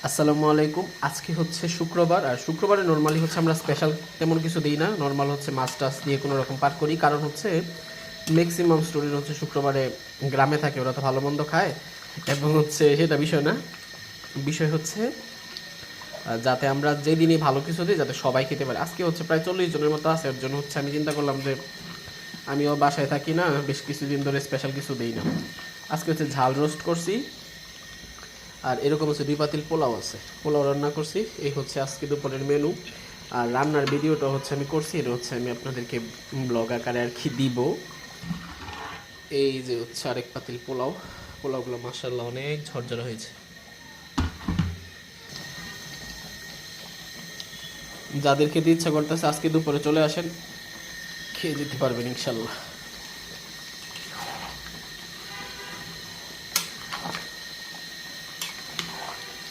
আসসালামু আলাইকুম। আজকে হচ্ছে শুক্রবার, আর শুক্রবারে নর্মালি হচ্ছে আমরা স্পেশাল তেমন কিছু দিই না। নর্মাল হচ্ছে মাছ টাছ দিয়ে কোনো রকম পার করি, কারণ হচ্ছে ম্যাক্সিমাম স্টুডেন্ট হচ্ছে শুক্রবারে গ্রামে থাকে, ওরা তো ভালো মন্দ খায়। এবং হচ্ছে সেটা বিষয় না, বিষয় হচ্ছে যাতে আমরা যেদিনই ভালো কিছু দিই যাতে সবাই খেতে পারে। আজকে হচ্ছে প্রায় 40 জনের মতো আছে, এর জন্য হচ্ছে আমি চিন্তা করলাম যে আমিও বাসায় থাকি না, বেশ কিছুদিন ধরে স্পেশাল কিছু দিই না। আজকে হচ্ছে ঝাল রোস্ট করছি, আর এরকম হচ্ছে 2 পাতিল পোলাও আছে, পোলাও রান্না করছি। এই হচ্ছে আজকে দুপুরের মেনু। আর রান্নার ভিডিওটা হচ্ছে আমি করছি, এটা হচ্ছে আমি আপনাদেরকে ব্লগ আকারে আর কি দিব। এই যে হচ্ছে আরেক পাতিল পোলাও, পোলাওগুলো মাশাআল্লাহ অনেক ঝরঝরে হয়েছে। যাদের খেতে ইচ্ছা করতেছে আজকে দুপুরে চলে আসেন, খেয়ে যেতে পারবেন ইনশাল্লাহ।